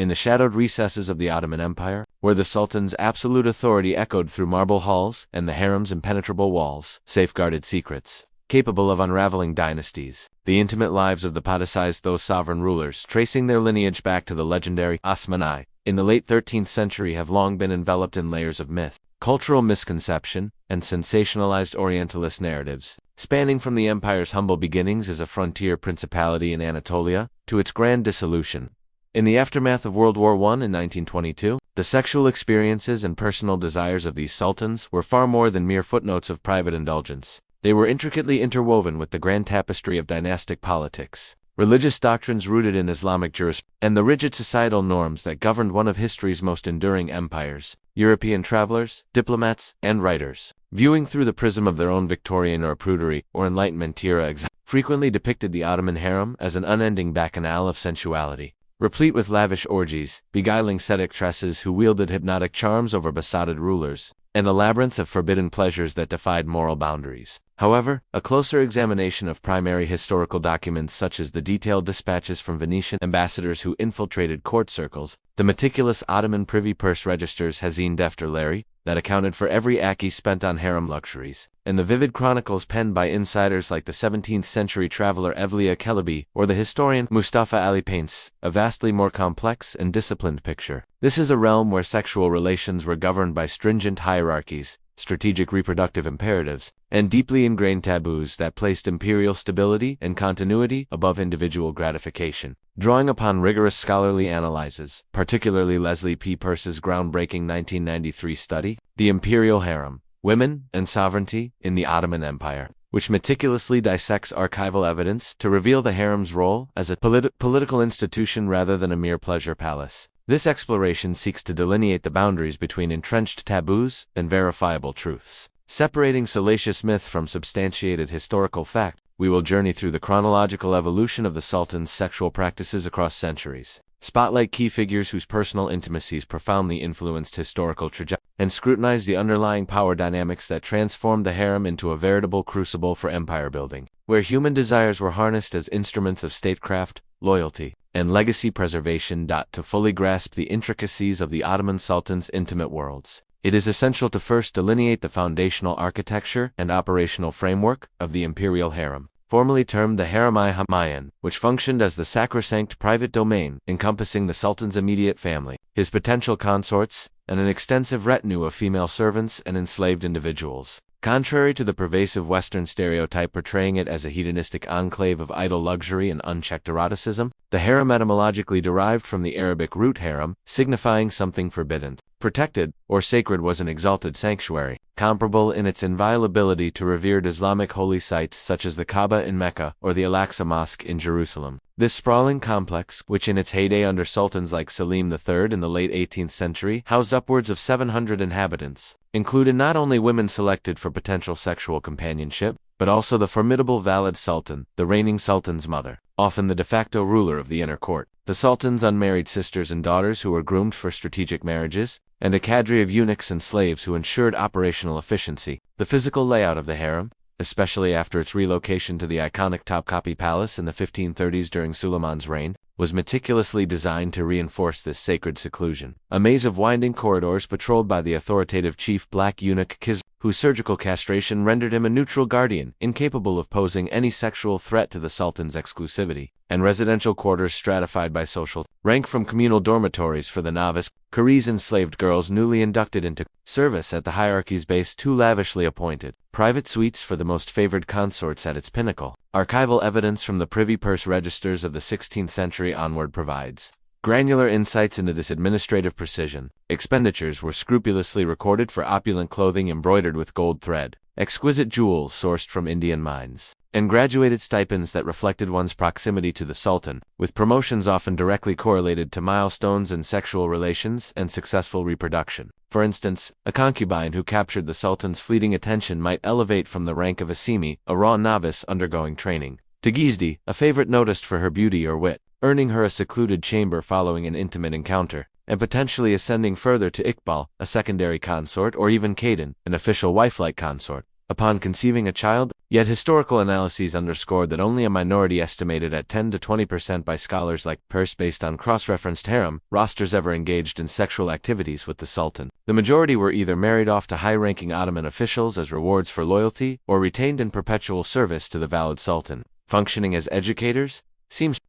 In the shadowed recesses of the Ottoman Empire, where the Sultan's absolute authority echoed through marble halls and the harem's impenetrable walls, safeguarded secrets capable of unraveling dynasties. The intimate lives of the Padishahs, those sovereign rulers, tracing their lineage back to the legendary Osmanli, in the late 13th century have long been enveloped in layers of myth, cultural misconception, and sensationalized Orientalist narratives, spanning from the empire's humble beginnings as a frontier principality in Anatolia to its grand dissolution. In the aftermath of World War I in 1922, the sexual experiences and personal desires of these sultans were far more than mere footnotes of private indulgence. They were intricately interwoven with the grand tapestry of dynastic politics, religious doctrines rooted in Islamic jurisprudence, and the rigid societal norms that governed one of history's most enduring empires. European travelers, diplomats, and writers, viewing through the prism of their own Victorian or prudery or Enlightenment era frequently depicted the Ottoman harem as an unending bacchanal of sensuality, replete with lavish orgies, beguiling seductresses who wielded hypnotic charms over besotted rulers, and a labyrinth of forbidden pleasures that defied moral boundaries. However, a closer examination of primary historical documents such as the detailed dispatches from Venetian ambassadors who infiltrated court circles, the meticulous Ottoman privy purse registers Hazine Defter Larry, that accounted for every akki spent on harem luxuries, and the vivid chronicles penned by insiders like the 17th-century traveler Evliya Çelebi or the historian Mustafa Ali paints a vastly more complex and disciplined picture. This is a realm where sexual relations were governed by stringent hierarchies, strategic reproductive imperatives, and deeply ingrained taboos that placed imperial stability and continuity above individual gratification. Drawing upon rigorous scholarly analyses, particularly Leslie P. Peirce's groundbreaking 1993 study, The Imperial Harem, Women and Sovereignty in the Ottoman Empire, which meticulously dissects archival evidence to reveal the harem's role as a political institution rather than a mere pleasure palace. This exploration seeks to delineate the boundaries between entrenched taboos and verifiable truths. Separating salacious myth from substantiated historical fact, we will journey through the chronological evolution of the Sultan's sexual practices across centuries, spotlight key figures whose personal intimacies profoundly influenced historical trajectory, and scrutinize the underlying power dynamics that transformed the harem into a veritable crucible for empire building, where human desires were harnessed as instruments of statecraft, loyalty, and legacy preservation. To fully grasp the intricacies of the Ottoman Sultan's intimate worlds, it is essential to first delineate the foundational architecture and operational framework of the imperial harem, formerly termed the Harem-i-Humayun, which functioned as the sacrosanct private domain encompassing the Sultan's immediate family, his potential consorts, and an extensive retinue of female servants and enslaved individuals. Contrary to the pervasive Western stereotype portraying it as a hedonistic enclave of idle luxury and unchecked eroticism, the harem etymologically derived from the Arabic root harem, signifying something forbidden, protected, or sacred, was an exalted sanctuary, comparable in its inviolability to revered Islamic holy sites such as the Kaaba in Mecca or the Al-Aqsa Mosque in Jerusalem. This sprawling complex, which in its heyday under sultans like Selim III in the late 18th century housed upwards of 700 inhabitants, included not only women selected for potential sexual companionship, but also the formidable Valid Sultan, the reigning sultan's mother, often the de facto ruler of the inner court, the sultan's unmarried sisters and daughters who were groomed for strategic marriages, and a cadre of eunuchs and slaves who ensured operational efficiency. The physical layout of the harem, especially after its relocation to the iconic Topkapi Palace in the 1530s during Suleiman's reign, was meticulously designed to reinforce this sacred seclusion. A maze of winding corridors patrolled by the authoritative chief black eunuch Kizr, whose surgical castration rendered him a neutral guardian, incapable of posing any sexual threat to the Sultan's exclusivity, and residential quarters stratified by social rank, from communal dormitories for the novice, Kari's enslaved girls newly inducted into service at the hierarchy's base to lavishly appointed private suites for the most favored consorts at its pinnacle. Archival evidence from the privy purse registers of the 16th century onward provides granular insights into this administrative precision. Expenditures were scrupulously recorded for opulent clothing embroidered with gold thread, exquisite jewels sourced from Indian mines, and graduated stipends that reflected one's proximity to the Sultan, with promotions often directly correlated to milestones in sexual relations and successful reproduction. For instance, a concubine who captured the Sultan's fleeting attention might elevate from the rank of a simi, a raw novice undergoing training, to Gizdi, a favorite noticed for her beauty or wit, earning her a secluded chamber following an intimate encounter, and potentially ascending further to Iqbal, a secondary consort, or even Kaden, an official wife-like consort. upon conceiving a child, yet historical analyses underscored that only a minority estimated at 10 to 20% by scholars like Peirce based on cross-referenced harem rosters ever engaged in sexual activities with the Sultan. The majority were either married off to high-ranking Ottoman officials as rewards for loyalty or retained in perpetual service to the valid Sultan, functioning as educators,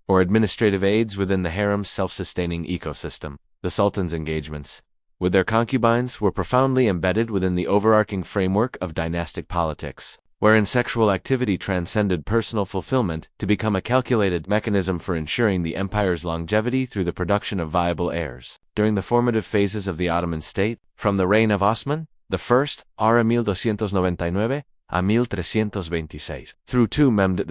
or administrative aides within the harem's self-sustaining ecosystem. The Sultan's engagements with their concubines were profoundly embedded within the overarching framework of dynastic politics, wherein sexual activity transcended personal fulfillment to become a calculated mechanism for ensuring the empire's longevity through the production of viable heirs. During the formative phases of the Ottoman state, from the reign of Osman I, R. 1299 a 1326, through to Mehmed II,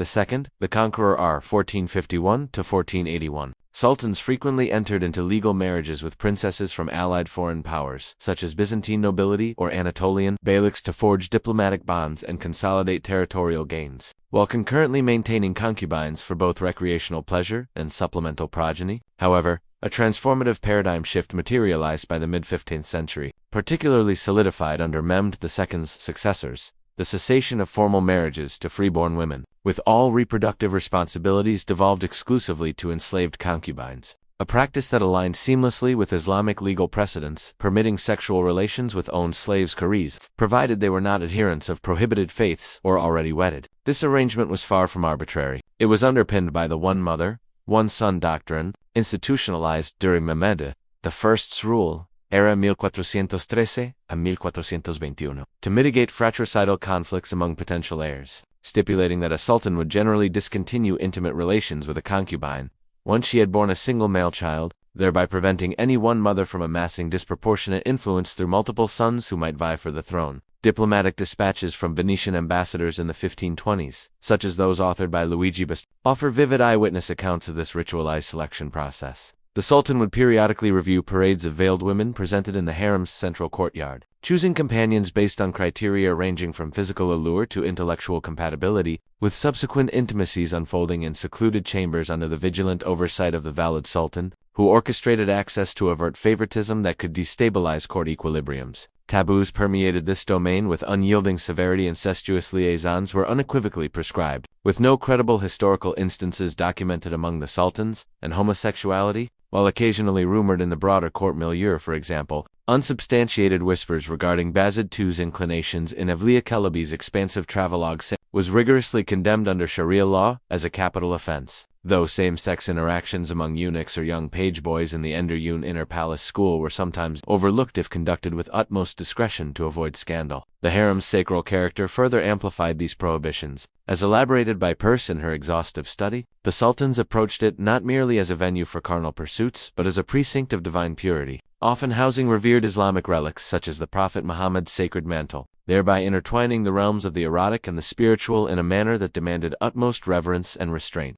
the Conqueror R. 1451 to 1481, sultans frequently entered into legal marriages with princesses from allied foreign powers, such as Byzantine nobility or Anatolian beyliks, to forge diplomatic bonds and consolidate territorial gains, while concurrently maintaining concubines for both recreational pleasure and supplemental progeny. However, a transformative paradigm shift materialized by the mid-15th century, particularly solidified under Mehmed II's successors: the cessation of formal marriages to freeborn women, with all reproductive responsibilities devolved exclusively to enslaved concubines, a practice that aligned seamlessly with Islamic legal precedents, permitting sexual relations with owned slaves provided they were not adherents of prohibited faiths or already wedded. This arrangement was far from arbitrary. It was underpinned by the one mother, one son doctrine, institutionalized during Mehmed I's rule, era 1413 a 1421, to mitigate fratricidal conflicts among potential heirs, stipulating that a sultan would generally discontinue intimate relations with a concubine once she had borne a single male child, thereby preventing any one mother from amassing disproportionate influence through multiple sons who might vie for the throne. Diplomatic dispatches from Venetian ambassadors in the 1520s, such as those authored by Luigi Bast, offer vivid eyewitness accounts of this ritualized selection process. The Sultan would periodically review parades of veiled women presented in the harem's central courtyard, choosing companions based on criteria ranging from physical allure to intellectual compatibility, with subsequent intimacies unfolding in secluded chambers under the vigilant oversight of the valid Sultan, who orchestrated access to avert favoritism that could destabilize court equilibriums. Taboos permeated this domain with unyielding severity. Incestuous liaisons were unequivocally prescribed, with no credible historical instances documented among the sultans, and homosexuality, while occasionally rumored in the broader court milieu, for example, unsubstantiated whispers regarding Bazid II's inclinations in Evliya Çelebi's expansive travelogue was rigorously condemned under Sharia law as a capital offense, though same-sex interactions among eunuchs or young page boys in the Enderun Inner Palace School were sometimes overlooked if conducted with utmost discretion to avoid scandal. The harem's sacral character further amplified these prohibitions. As elaborated by Peirce in her exhaustive study, the sultans approached it not merely as a venue for carnal pursuits, but as a precinct of divine purity, often housing revered Islamic relics such as the Prophet Muhammad's sacred mantle, thereby intertwining the realms of the erotic and the spiritual in a manner that demanded utmost reverence and restraint.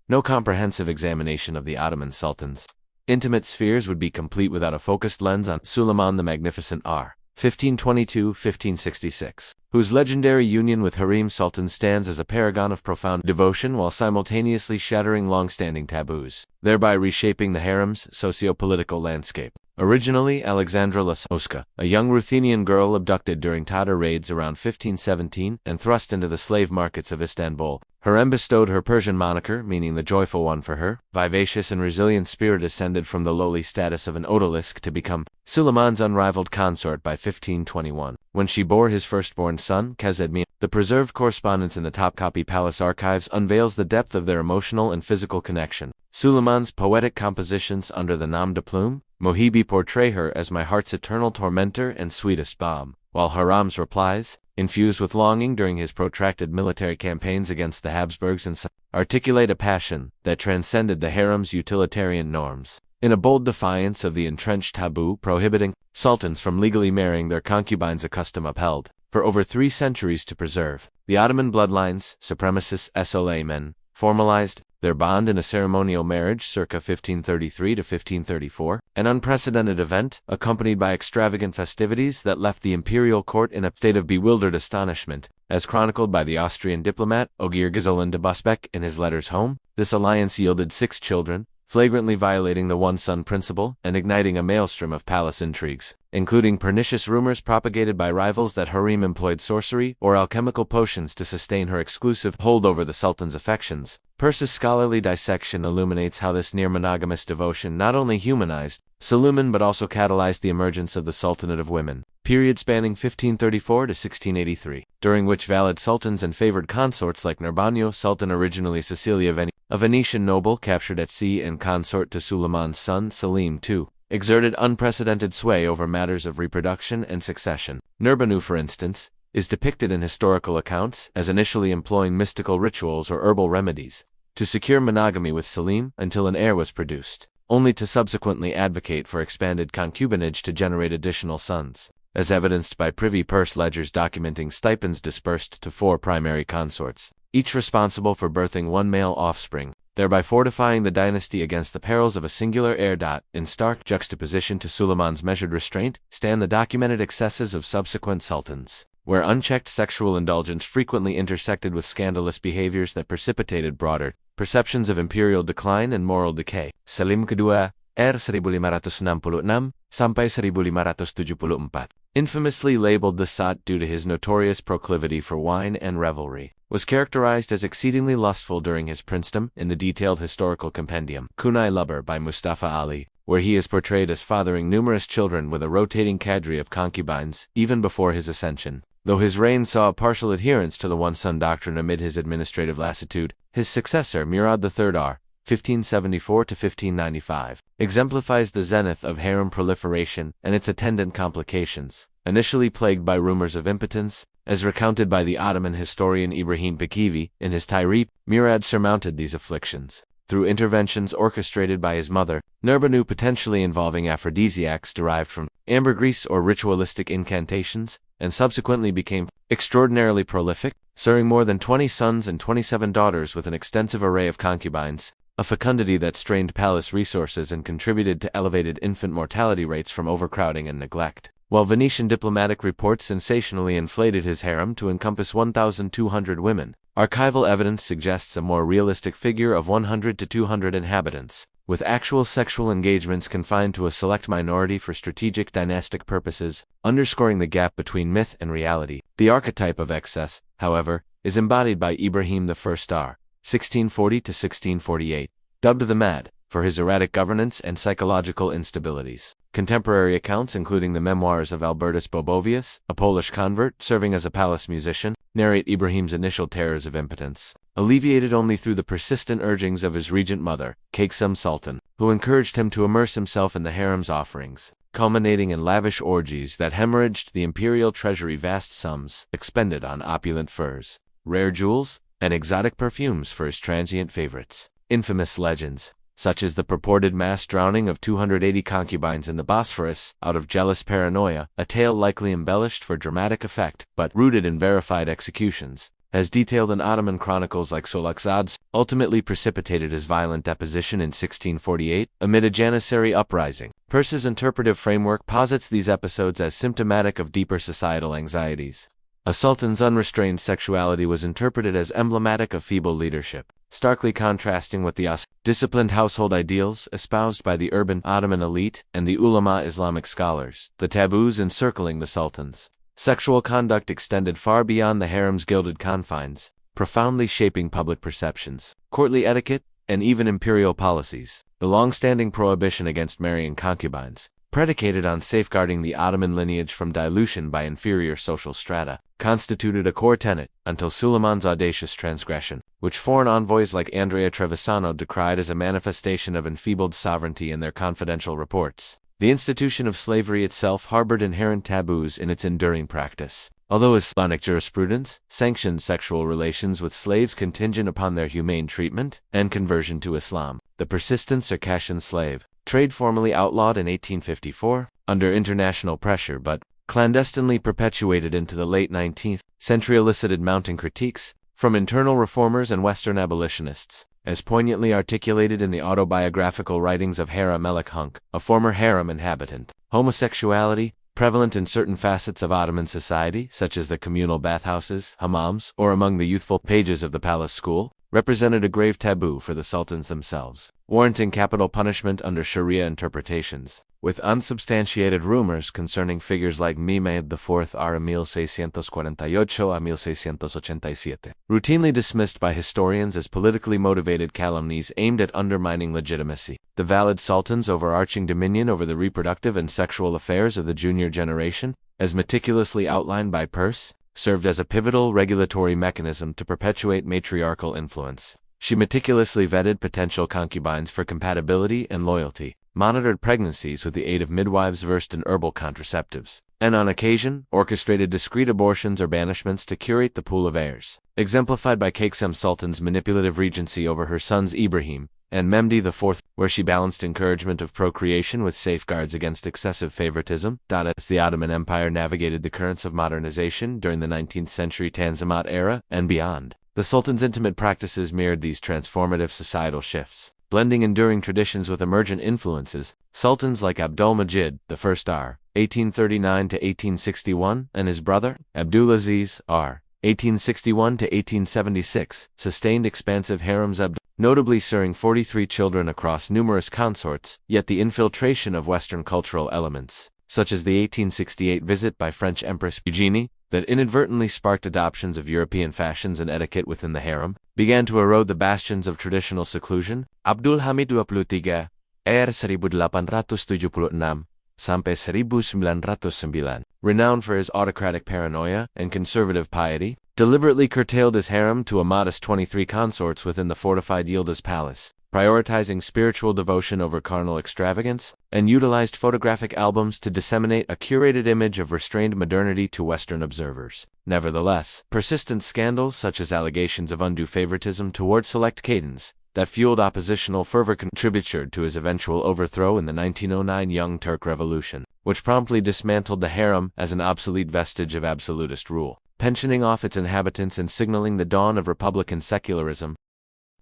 No comprehensive examination of the Ottoman sultans' intimate spheres would be complete without a focused lens on Suleiman the Magnificent R. 1522-1566, whose legendary union with Harem Sultan stands as a paragon of profound devotion while simultaneously shattering long-standing taboos, thereby reshaping the harem's socio-political landscape. Originally Alexandra Lasoska, a young Ruthenian girl abducted during Tatar raids around 1517 and thrust into the slave markets of Istanbul, Harem bestowed her Persian moniker, meaning the joyful one, for her vivacious and resilient spirit ascended from the lowly status of an odalisque to become Suleiman's unrivaled consort by 1521, when she bore his firstborn son, Khazedmia. The preserved correspondence in the Topkapi Palace archives unveils the depth of their emotional and physical connection. Suleiman's poetic compositions under the nom de plume, Mohibi, portray her as my heart's eternal tormentor and sweetest balm, while Harem's replies, infused with longing during his protracted military campaigns against the Habsburgs and articulate a passion that transcended the harem's utilitarian norms. In a bold defiance of the entrenched taboo prohibiting sultans from legally marrying their concubines, a custom upheld for over 3 centuries to preserve the Ottoman bloodlines, supremacist Suleiman formalized their bond in a ceremonial marriage circa 1533 to 1534, an unprecedented event accompanied by extravagant festivities that left the imperial court in a state of bewildered astonishment. As chronicled by the Austrian diplomat Ogier Gazolin de Busbeck in his letters home, this alliance yielded 6 children, flagrantly violating the one-son principle and igniting a maelstrom of palace intrigues, including pernicious rumors propagated by rivals that Harem employed sorcery or alchemical potions to sustain her exclusive hold over the Sultan's affections. Peirce's scholarly dissection illuminates how this near-monogamous devotion not only humanized Suleiman but also catalyzed the emergence of the Sultanate of Women, period spanning 1534 to 1683, during which valid sultans and favored consorts like Nurbano Sultan, originally Cecilia a Venetian noble captured at sea and consort to Suleiman's son Selim II, exerted unprecedented sway over matters of reproduction and succession. Nurbanu, for instance, is depicted in historical accounts as initially employing mystical rituals or herbal remedies to secure monogamy with Selim until an heir was produced, only to subsequently advocate for expanded concubinage to generate additional sons, as evidenced by Privy Purse ledgers documenting stipends dispersed to 4 primary consorts, each responsible for birthing 1 male offspring, thereby fortifying the dynasty against the perils of a singular heir. In stark juxtaposition to Suleiman's measured restraint stand the documented excesses of subsequent sultans, where unchecked sexual indulgence frequently intersected with scandalous behaviors that precipitated broader perceptions of imperial decline and moral decay. Selim II, R. 1566 sampai 1574, infamously labeled the Sot due to his notorious proclivity for wine and revelry, was characterized as exceedingly lustful during his princedom in the detailed historical compendium Kunai Lubber by Mustafa Ali, where he is portrayed as fathering numerous children with a rotating cadre of concubines even before his ascension. Though his reign saw a partial adherence to the one-son doctrine amid his administrative lassitude, his successor Murad III R. 1574 to 1595, exemplifies the zenith of harem proliferation and its attendant complications. Initially plagued by rumors of impotence, as recounted by the Ottoman historian Ibrahim Pakivi in his Tahrib, Murad surmounted these afflictions through interventions orchestrated by his mother, Nurbanu, potentially involving aphrodisiacs derived from ambergris or ritualistic incantations, and subsequently became extraordinarily prolific, siring more than 20 sons and 27 daughters with an extensive array of concubines, a fecundity that strained palace resources and contributed to elevated infant mortality rates from overcrowding and neglect. While Venetian diplomatic reports sensationally inflated his harem to encompass 1,200 women, archival evidence suggests a more realistic figure of 100 to 200 inhabitants, with actual sexual engagements confined to a select minority for strategic dynastic purposes, underscoring the gap between myth and reality. The archetype of excess, however, is embodied by Ibrahim I R. 1640 to 1648, dubbed the Mad, for his erratic governance and psychological instabilities. Contemporary accounts, including the memoirs of Albertus Bobovius, a Polish convert serving as a palace musician, narrate Ibrahim's initial terrors of impotence, alleviated only through the persistent urgings of his regent mother, Kaiksum Sultan, who encouraged him to immerse himself in the harem's offerings, culminating in lavish orgies that hemorrhaged the imperial treasury vast sums expended on opulent furs, rare jewels, and exotic perfumes for his transient favorites. Infamous legends, such as the purported mass drowning of 280 concubines in the Bosphorus out of jealous paranoia, a tale likely embellished for dramatic effect but rooted in verified executions, as detailed in Ottoman chronicles like Solaxad's, ultimately precipitated his violent deposition in 1648 amid a Janissary uprising. Peirce's interpretive framework posits these episodes as symptomatic of deeper societal anxieties. A sultan's unrestrained sexuality was interpreted as emblematic of feeble leadership, starkly contrasting with the disciplined household ideals espoused by the urban Ottoman elite and the ulama Islamic scholars. The taboos encircling the sultans' sexual conduct extended far beyond the harem's gilded confines, profoundly shaping public perceptions, courtly etiquette, and even imperial policies. The long-standing prohibition against marrying concubines, predicated on safeguarding the Ottoman lineage from dilution by inferior social strata, constituted a core tenet until Suleiman's audacious transgression, which foreign envoys like Andrea Trevisano decried as a manifestation of enfeebled sovereignty in their confidential reports. The institution of slavery itself harbored inherent taboos in its enduring practice. Although Islamic jurisprudence sanctioned sexual relations with slaves contingent upon their humane treatment and conversion to Islam, the persistent Circassian slave trade formally outlawed in 1854, under international pressure but clandestinely perpetuated into the late 19th century, elicited mounting critiques from internal reformers and Western abolitionists, as poignantly articulated in the autobiographical writings of Hera Melek Hunk, a former harem inhabitant. Homosexuality, prevalent in certain facets of Ottoman society, such as the communal bathhouses, hammams, or among the youthful pages of the palace school, represented a grave taboo for the sultans themselves, warranting capital punishment under Sharia interpretations, with unsubstantiated rumors concerning figures like Mehmed IV R. 1648 a 1687, routinely dismissed by historians as politically motivated calumnies aimed at undermining legitimacy. The valid sultan's overarching dominion over the reproductive and sexual affairs of the junior generation, as meticulously outlined by Peirce, served as a pivotal regulatory mechanism to perpetuate matriarchal influence. She meticulously vetted potential concubines for compatibility and loyalty, monitored pregnancies with the aid of midwives versed in herbal contraceptives, and on occasion, orchestrated discreet abortions or banishments to curate the pool of heirs, exemplified by Kaiksem Sultan's manipulative regency over her sons Ibrahim and Mehdi IV, where she balanced encouragement of procreation with safeguards against excessive favoritism. As the Ottoman Empire navigated the currents of modernization during the 19th century Tanzimat era and beyond, the Sultan's intimate practices mirrored these transformative societal shifts. Blending enduring traditions with emergent influences, sultans like Abdul-Majid I R. 1839 to 1861 and his brother, Abdulaziz R. 1861 to 1876, sustained expansive harems, notably serving 43 children across numerous consorts. Yet the infiltration of Western cultural elements, such as the 1868 visit by French Empress Eugenie, that inadvertently sparked adoptions of European fashions and etiquette within the harem, began to erode the bastions of traditional seclusion. Abdul Hamid 23 R. 1876 sampai 1909, renowned for his autocratic paranoia and conservative piety, deliberately curtailed his harem to a modest 23 consorts within the fortified Yildiz Palace, prioritizing spiritual devotion over carnal extravagance, and utilized photographic albums to disseminate a curated image of restrained modernity to Western observers. Nevertheless, persistent scandals such as allegations of undue favoritism toward select cadens that fueled oppositional fervor contributed to his eventual overthrow in the 1909 Young Turk Revolution, which promptly dismantled the harem as an obsolete vestige of absolutist rule, pensioning off its inhabitants and signaling the dawn of republican secularism.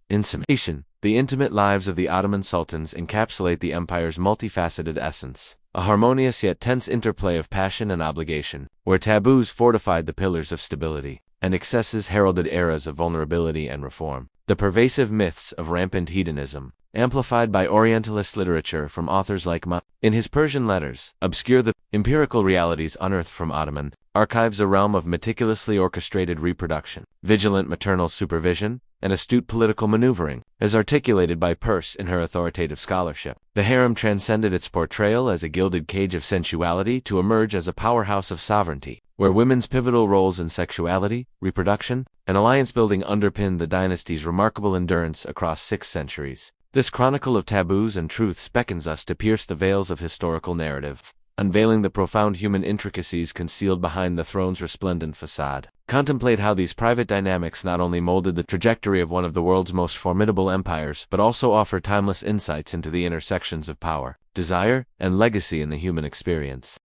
In summation, the intimate lives of the Ottoman sultans encapsulate the empire's multifaceted essence, a harmonious yet tense interplay of passion and obligation, where taboos fortified the pillars of stability, and excesses heralded eras of vulnerability and reform. The pervasive myths of rampant hedonism, amplified by Orientalist literature from authors like in his Persian letters, obscure the empirical realities unearthed from Ottoman archives, a realm of meticulously orchestrated reproduction, vigilant maternal supervision, and astute political maneuvering, as articulated by Peirce in her authoritative scholarship. The harem transcended its portrayal as a gilded cage of sensuality to emerge as a powerhouse of sovereignty, where women's pivotal roles in sexuality, reproduction, and alliance-building underpinned the dynasty's remarkable endurance across 6 centuries. This chronicle of taboos and truths beckons us to pierce the veils of historical narrative, unveiling the profound human intricacies concealed behind the throne's resplendent facade. Contemplate how these private dynamics not only molded the trajectory of one of the world's most formidable empires, but also offer timeless insights into the intersections of power, desire, and legacy in the human experience.